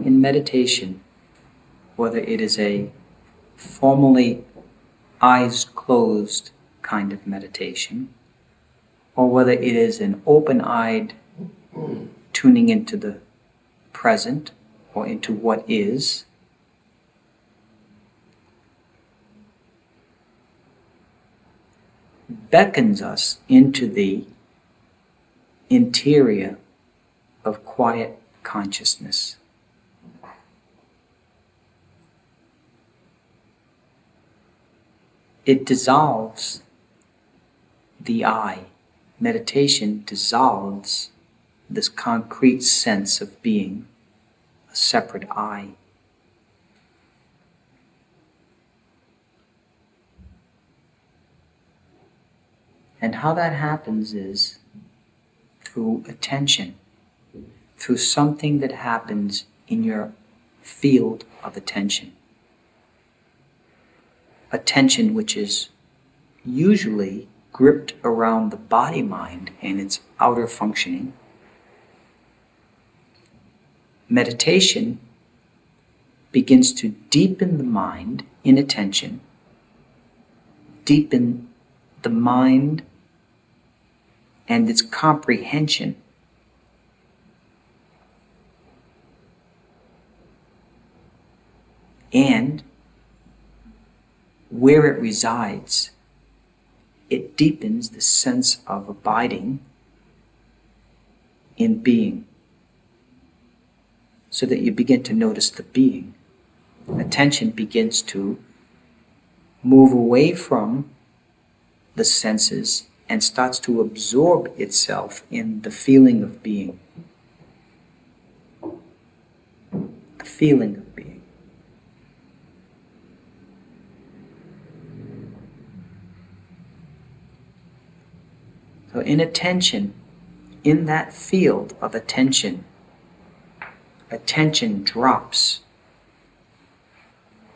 in meditation, whether it is a formally eyes closed kind of meditation, or whether it is an open-eyed tuning into the present or into what is, beckons us into the interior of quiet consciousness. It dissolves the I. Meditation dissolves this concrete sense of being a separate I. And how that happens is through attention, through something that happens in your field of attention. Attention which is usually gripped around the body-mind and its outer functioning. Meditation begins to deepen the mind in attention, deepen the mind and its comprehension. And where it resides, it deepens the sense of abiding in being, so that you begin to notice the being. Attention begins to move away from the senses and starts to absorb itself in the feeling of being. The feeling of being. So in attention, in that field of attention, attention drops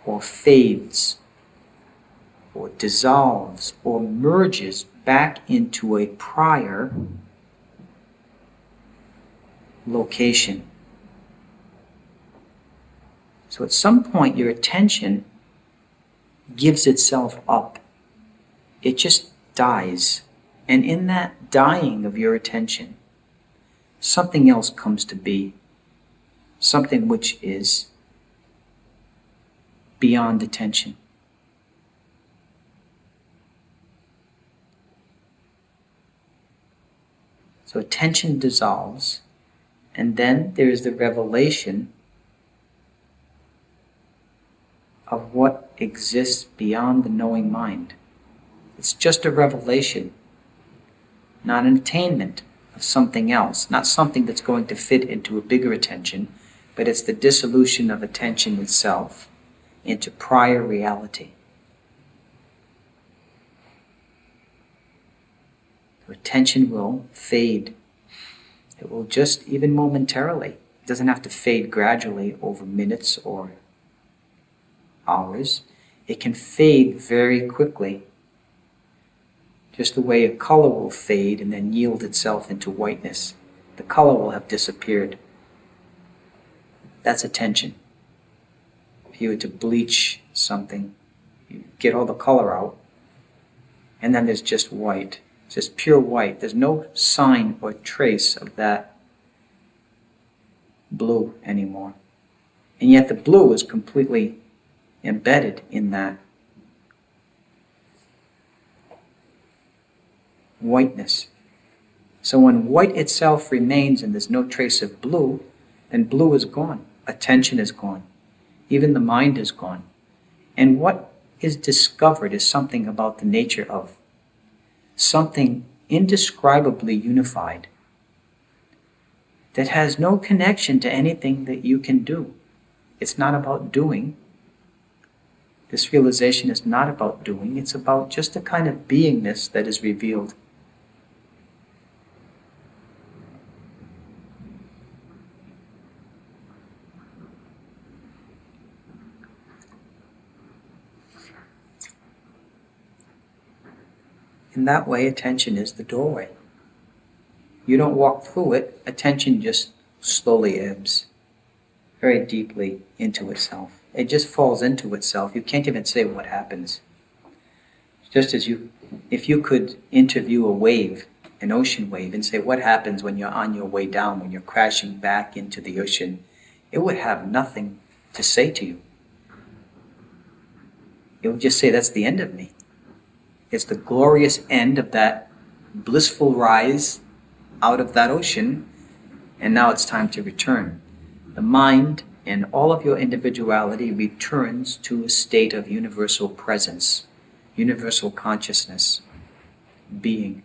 or fades or dissolves or merges back into a prior location. So at some point your attention gives itself up. It just dies. And in that dying of your attention, something else comes to be. Something which is beyond attention. So attention dissolves, and then there is the revelation of what exists beyond the knowing mind. It's just a revelation, not an attainment of something else, not something that's going to fit into a bigger attention, but it's the dissolution of attention itself into prior reality. Attention will fade. It will just, even momentarily, it doesn't have to fade gradually over minutes or hours. It can fade very quickly, just the way a color will fade and then yield itself into whiteness. The color will have disappeared. That's attention. If you were to bleach something, you get all the color out, and then there's just white. It's just pure white. There's no sign or trace of that blue anymore. And yet the blue is completely embedded in that whiteness. So when white itself remains and there's no trace of blue, then blue is gone. Attention is gone. Even the mind is gone. And what is discovered is something about the nature of something indescribably unified that has no connection to anything that you can do. It's not about doing. This realization is not about doing. It's about just a kind of beingness that is revealed. In that way, attention is the doorway. You don't walk through it, attention just slowly ebbs. very deeply into itself. It just falls into itself. You can't even say what happens. Just as if you could interview a wave, an ocean wave, and say what happens when you're on your way down, when you're crashing back into the ocean, it would have nothing to say to you. It would just say, that's the end of me. It's the glorious end of that blissful rise out of that ocean, and now it's time to return. The mind and all of your individuality returns to a state of universal presence, universal consciousness, being.